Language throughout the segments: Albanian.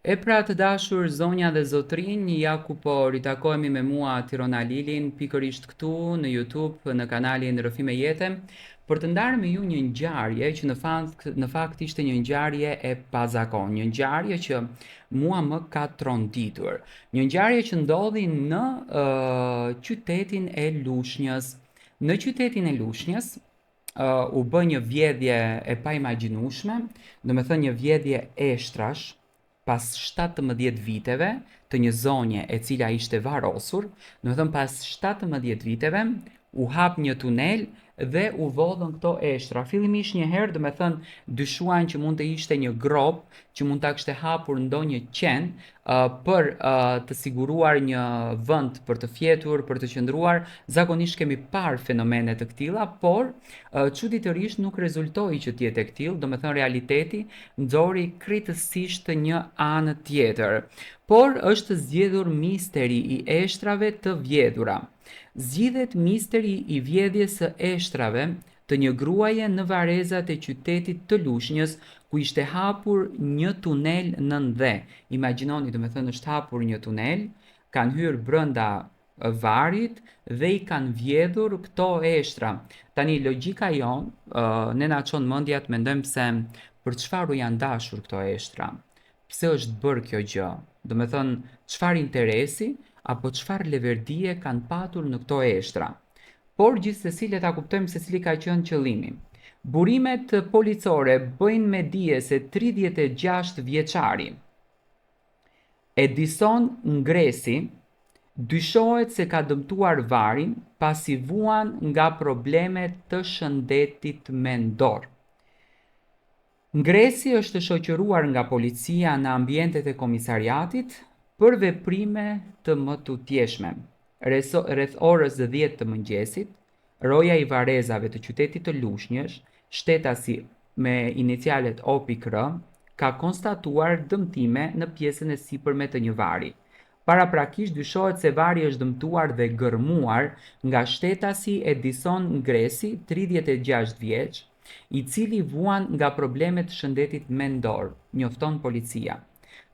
E pra të dashur zonja dhe zotrin, ja ku po ritakohemi me mua Tirona Lilin, pikërisht këtu në YouTube, në kanalin Rrëfime Jete, për të ndarë me ju një ngjarje që në fakt ishte një ngjarje e pazakon, një ngjarje që mua më ka tronditur, një ngjarje që ndodhi në qytetin e Lushnjës. Në qytetin e Lushnjës u bë një vjedhje e paimagjinueshme, do me thënë një vjedhje eshtrash, pas 17 viteve të një zonje e cila ishte varosur, do të thënë pas 17 viteve u hap një tunel dhe u vodhën këto eshtra. Fillimisht një herë, do me thënë dyshuan që mund të ishte një grop që mund ta kishte hapur ndonjë qen për të siguruar një vend për të fjetur, për të qëndruar. Zakonisht kemi parë fenomene të këtilla, por çuditërisht nuk rezultoi që të jetë e ktill, do me thënë realiteti nxori krejtësisht një anë tjetër. Por është zgjedhur misteri i eshtrave të vjedhura. Zgjidhet misteri i vjedhjes së eshtrave të një gruaje në varezat e qytetit të Lushnjës, ku ishte hapur një tunel në ndhe. Imagjinoni, do me thënë është hapur një tunel, kanë hyrë brenda varit dhe i kanë vjedhur këto eshtra. Tani logjika jon, ne na çon mendja të mendojmë se për çfarë u janë dashur këto eshtra. Pse është bërë kjo gjë? Do me thënë, çfarë interesi apo çfarë leverdije kanë patur në këto eshtra. Por gjithsesi le ta kuptojmë se cili ka qenë qëllimi. Burimet policore bëjnë me dije se 36 vjeçari Edison Ngresi dyshohet se ka dëmtuar varin pasi vuan nga problemet të shëndetit mendor. Ngresi është shoqëruar nga policia në ambientet e komisariatit për veprime të mëtutjeshme. Rreth orës 10 të mëngjesit, roja i varezave të qytetit të Lushnjës, shtetasi me inicialet OPIKR, ka konstatuar dëmtime në pjesën e sipërme të një vari. Paraprakisht dyshohet se vari është dëmtuar dhe gërmuar nga shtetasi Edison Ngresi, 36 vjeç, i cili vuan nga problemet shëndetit mendor, njofton policia.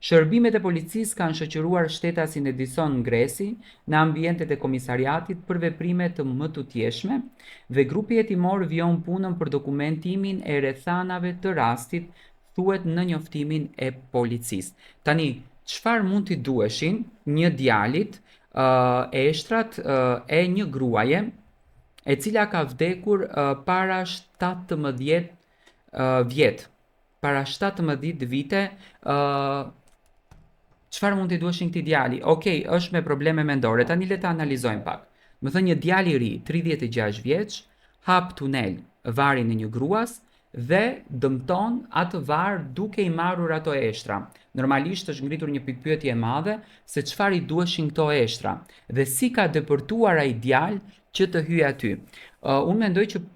Shërbimet e policisë kanë shoqëruar shtetasin Edison Ngresi në ambientet e komisariatit për veprime të mëtutjeshme dhe grupi hetimor vijon punën për dokumentimin e rrethanave të rastit, thuhet në njoftimin e policisë. Tani, çfarë mund t'i duheshin një djalit eshtrat e një gruaje e cila ka vdekur para 17 vjet, para 17 vite, çfarë mund t'i duheshin këtij djali? Okej, është me probleme mendore. Tani le ta analizojmë pak. Më thënë një djalë i ri, 36 vjeç, hap tunel varin e një gruas dhe dëmton atë var duke i marrur ato eshtra. Normalisht është ngritur një pikpyetje e madhe se çfarë i duheshin këto eshtra dhe si ka depërtuar ai djalë që të hyjë aty. Unë mendoj që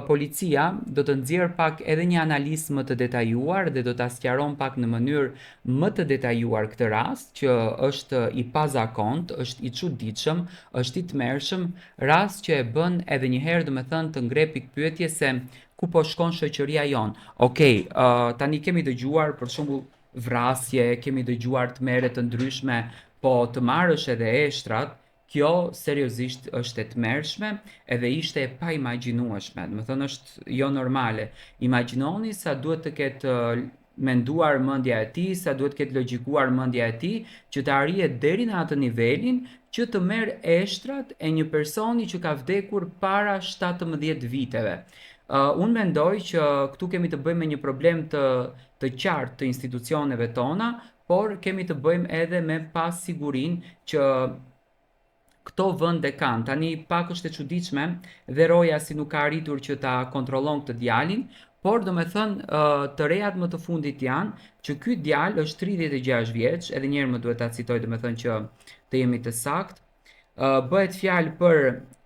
policia do të nxjerr pak edhe një analizë më të detajuar dhe do ta sqaron pak në mënyrë më të detajuar këtë rast që është i pazakont, është i çuditshëm, është i tmerrshëm, rast që e bën edhe një herë domethënë të ngre pikpyetje se ku po shkon shoqëria jon. Okej, tani kemi dëgjuar për shembull vrasje, kemi dëgjuar tmerre të ndryshme, po të marrësh edhe eshtrat, kjo seriozisht është e tmerrshme edhe ishte e paimagjinueshme. Do të thënë është jo normale. Imagjinoni sa duhet të ketë menduar mendja e tij, sa duhet të ketë logjikuar mendja e tij që të arrihet deri në atë nivelin që të merr eshtrat e një personi që ka vdekur para 17 viteve. Unë mendoj që këtu kemi të bëjmë me një problem të qartë të institucioneve tona, por kemi të bëjmë edhe me pasigurinë që këto vende kanë. Tani pak është e çuditshme dhe roja si nuk ka arritur që ta kontrollon këtë djalin, por do me thënë të rejat më të fundit janë që ky djalë është 36 vjeç, edhe njerë më duhet ta citoj do me thënë që të jemi të sakt, bëhet fjalë për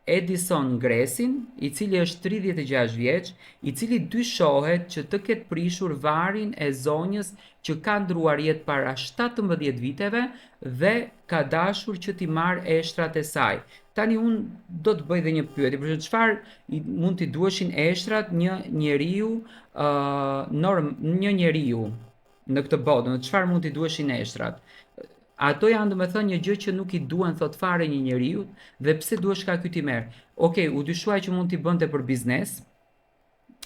Edison Ngresin, i cili është 36 vjeç, i cili dyshohet që të ketë prishur varin e zonjës që ka ndruar jetë para 17 viteve dhe ka dashur që t'i marrë eshtrat e saj. Tani unë do të bëj dhe një pyetje, për shembull, çfarë mund t'i duheshin eshtrat një njeriu në këtë botë, në çfarë mund t'i duheshin eshtrat. Ato janë domethënë një gjë që nuk i duhen thot fare një njeriu dhe pse duhesh ka ky ti merr. Okej, u dyshuaj që mund t'i bënte për biznes,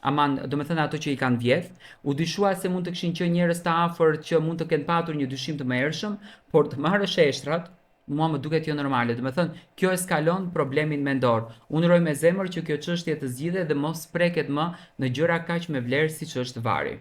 aman, do me thënë ato që i kanë vjedh, u dyshua se mund të kishin qenë njerëz të afër që mund të kenë patur një dyshim të mëhershëm, por të marrësh eshtrat, mua më duket jo normale. Do me thënë, kjo eskalon problemin mendor. Unë uroj me zemër që kjo çështje të zgjidhet dhe mos preket më në gjëra kaq me vlerë siç është vari.